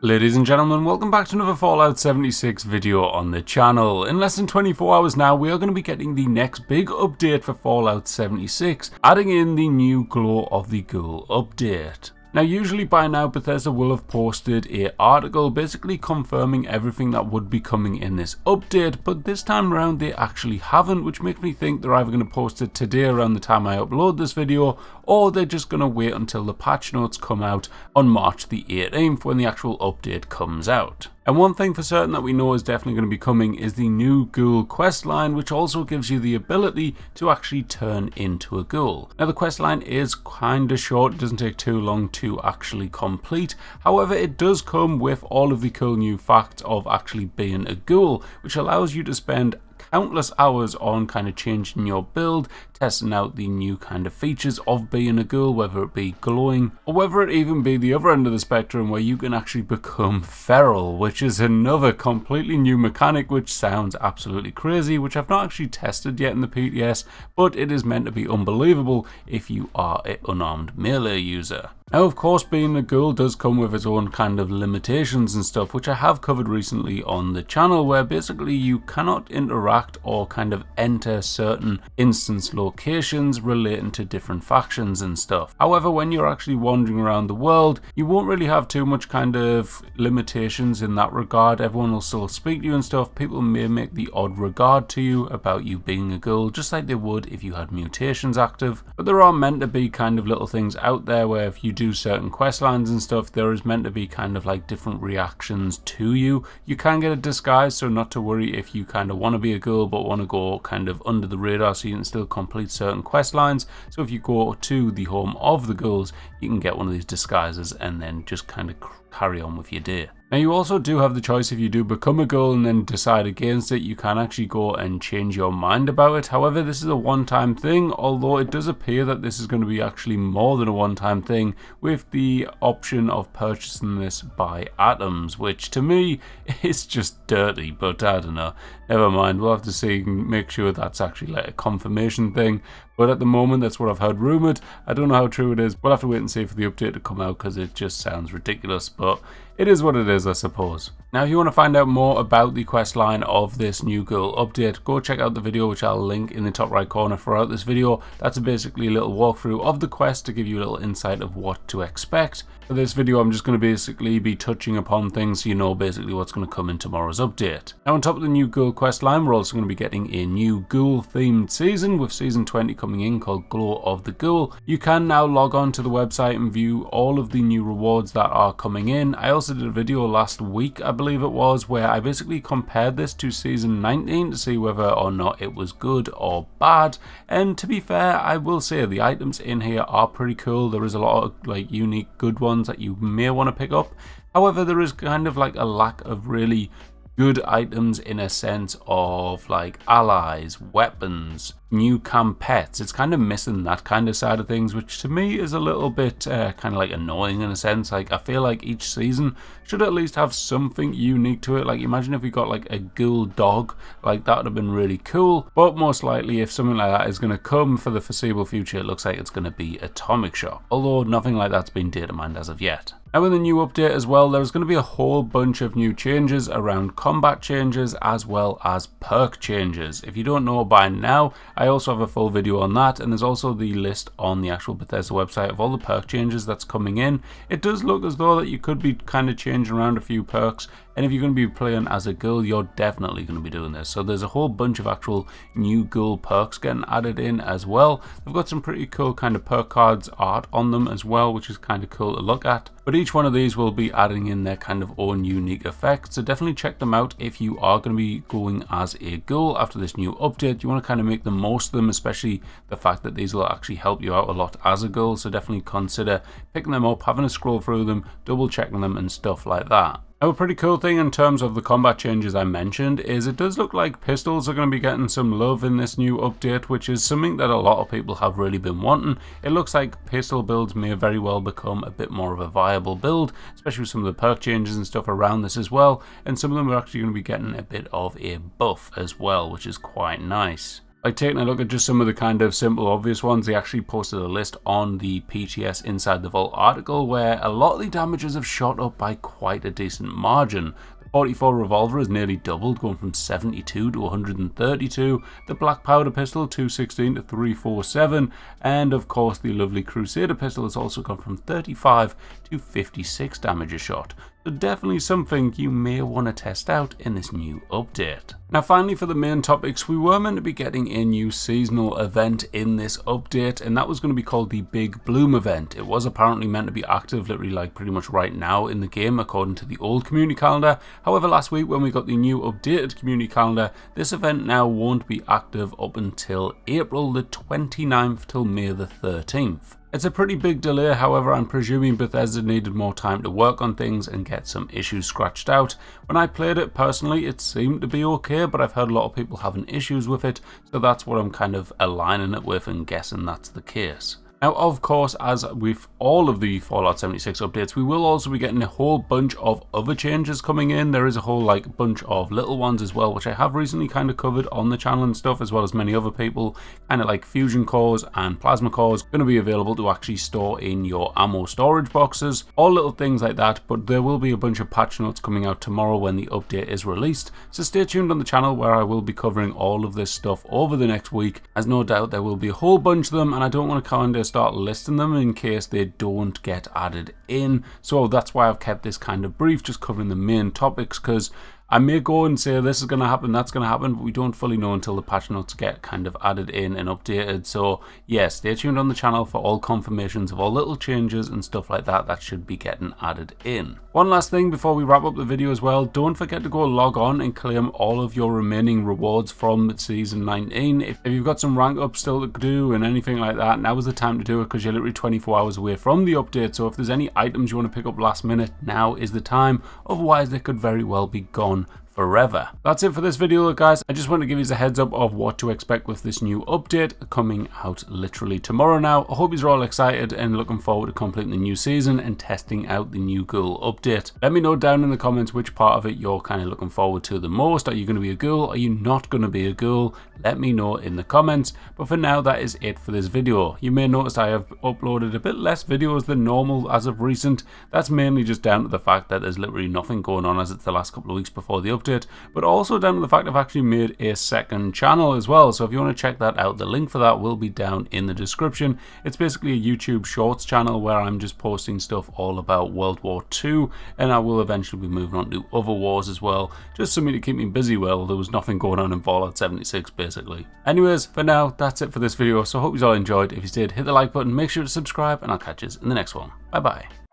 Ladies and gentlemen, welcome back to another Fallout 76 video on the channel. In less than 24 hours now, we are going to be getting the next big update for Fallout 76, adding in the new Glow of the Ghoul update. Now usually by now Bethesda will have posted an article basically confirming everything that would be coming in this update, but this time around they actually haven't, which makes me think they're either going to post it today around the time I upload this video, or they're just going to wait until the patch notes come out on March the 18th when the actual update comes out. And one thing for certain that we know is definitely going to be coming is the new Ghoul quest line, which also gives you the ability to actually turn into a ghoul. Now the quest line is kinda short, it doesn't take too long to actually complete. However, it does come with all of the cool new facts of actually being a ghoul, which allows you to spend countless hours on kind of changing your build, testing out the new kind of features of being a ghoul, whether it be glowing or whether it even be the other end of the spectrum where you can actually become feral, which is another completely new mechanic which sounds absolutely crazy, which I've not actually tested yet in the PTS, but it is meant to be unbelievable if you are an unarmed melee user. Now of course being a ghoul does come with its own kind of limitations and stuff, which I have covered recently on the channel, where basically you cannot interact or kind of enter certain instance locations relating to different factions and stuff. However, when you're actually wandering around the world, you won't really have too much kind of limitations in that regard. Everyone will still speak to you and stuff. People may make the odd regard to you about you being a ghoul, just like they would if you had mutations active, but there are meant to be kind of little things out there where if you do certain quest lines and stuff, there is meant to be kind of like different reactions to you. You can get a disguise, so not to worry if you kind of want to be a ghoul but want to go kind of under the radar, so you can still complete certain quest lines. So if you go to the home of the ghouls, you can get one of these disguises and then just kind of carry on with your day. Now you also do have the choice, if you do become a ghoul and then decide against it, you can actually go and change your mind about it. However, this is a one-time thing, although it does appear that this is going to be actually more than a one-time thing, with the option of purchasing this by atoms, which to me is just dirty, but I don't know. Never mind, we'll have to see and make sure that's actually like a confirmation thing. But at the moment, that's what I've heard rumoured. I don't know how true it is. We'll have to wait and see for the update to come out because it just sounds ridiculous. But it is what it is, I suppose. Now, if you want to find out more about the quest line of this new Ghoul update, go check out the video, which I'll link in the top right corner throughout this video. That's basically a little walkthrough of the quest to give you a little insight of what to expect. For this video, I'm just going to basically be touching upon things so you know basically what's going to come in tomorrow's update. Now, on top of the new Ghoul quest line, we're also going to be getting a new Ghoul themed season with season 20 coming in, called Glow of the Ghoul. You can now log on to the website and view all of the new rewards that are coming in. I also did a video last week, I believe it was, where I basically compared this to season 19 to see whether or not it was good or bad. And to be fair, I will say the items in here are pretty cool. There is a lot of like unique good ones that you may want to pick up. However, there is kind of like a lack of really good items in a sense of like allies, weapons, new camp pets. It's kind of missing that kind of side of things, which to me is a little bit kind of like annoying in a sense. Like I feel like each season should at least have something unique to it. Like imagine if we got like a ghoul dog, like that would have been really cool. But most likely if something like that is going to come for the foreseeable future, it looks like it's going to be Atomic Shock, although nothing like that's been data mined as of yet. Now in the new update as well, there's going to be a whole bunch of new changes around combat changes as well as perk changes. If you don't know by now, I also have a full video on that, and there's also the list on the actual Bethesda website of all the perk changes that's coming in. It does look as though that you could be kind of changing around a few perks, and if you're going to be playing as a ghoul, you're definitely going to be doing this. So there's a whole bunch of actual new ghoul perks getting added in as well. They've got some pretty cool kind of perk cards art on them as well, which is kind of cool to look at. But each one of these will be adding in their kind of own unique effects, so definitely check them out if you are going to be going as a ghoul after this new update. You want to kind of make the most of them, especially the fact that these will actually help you out a lot as a ghoul, so definitely consider picking them up, having a scroll through them, double checking them and stuff like that. Now, a pretty cool thing in terms of the combat changes I mentioned is it does look like pistols are going to be getting some love in this new update, which is something that a lot of people have really been wanting. It looks like pistol builds may very well become a bit more of a viable build, especially with some of the perk changes and stuff around this as well, and some of them are actually going to be getting a bit of a buff as well, which is quite nice. Like taking a look at just some of the kind of simple obvious ones, they actually posted a list on the PTS Inside the Vault article where a lot of the damages have shot up by quite a decent margin. 44 revolver has nearly doubled, going from 72 to 132, the black powder pistol 216 to 347, and of course the lovely Crusader pistol has also gone from 35 to 56 damage a shot. So definitely something you may want to test out in this new update. Now finally, for the main topics, we were meant to be getting a new seasonal event in this update, and that was going to be called the Big Bloom event. It was apparently meant to be active literally like pretty much right now in the game according to the old community calendar. However, last week when we got the new updated community calendar, this event now won't be active up until April the 29th till May the 13th. It's a pretty big delay, however. I'm presuming Bethesda needed more time to work on things and get some issues scratched out. When I played it personally, it seemed to be okay, but I've heard a lot of people having issues with it, so that's what I'm kind of aligning it with and guessing that's the case. Now, of course, as with all of the Fallout 76 updates, we will also be getting a whole bunch of other changes coming in. There is a whole bunch of little ones as well, which I have recently kind of covered on the channel and stuff, as well as many other people. Kind of like fusion cores and plasma cores going to be available to actually store in your ammo storage boxes. All little things like that, but there will be a bunch of patch notes coming out tomorrow when the update is released. So stay tuned on the channel where I will be covering all of this stuff over the next week, as no doubt there will be a whole bunch of them, and I don't want to kind of start listing them in case they don't get added in. So that's why I've kept this kind of brief, just covering the main topics, because I may go and say this is going to happen, that's going to happen, but we don't fully know until the patch notes get kind of added in and updated. So yeah, stay tuned on the channel for all confirmations of all little changes and stuff like that that should be getting added in. One last thing before we wrap up the video as well, don't forget to go log on and claim all of your remaining rewards from Season 19. If you've got some rank up still to do and anything like that, now is the time to do it, because you're literally 24 hours away from the update. So if there's any items you want to pick up last minute, now is the time. Otherwise they could very well be gone forever. That's it for this video, guys. I just want to give you a heads up of what to expect with this new update coming out literally tomorrow now. I hope you're all excited and looking forward to completing the new season and testing out the new ghoul update. Let me know down in the comments which part of it you're kind of looking forward to the most. Are you going to be a ghoul? Are you not going to be a ghoul? Let me know in the comments. But for now, that is it for this video. You may notice I have uploaded a bit less videos than normal as of recent. That's mainly just down to the fact that there's literally nothing going on as it's the last couple of weeks before the update, but also down to the fact I've actually made a second channel as well. So if you want to check that out, the link for that will be down in the description. It's basically a YouTube Shorts channel where I'm just posting stuff all about World War II, and I will eventually be moving on to other wars as well, just something to keep me busy while there was nothing going on in Fallout 76 basically. Anyways, for now, that's it for this video, so I hope you all enjoyed. If you did, hit the like button, make sure to subscribe, and I'll catch you in the next one. Bye bye.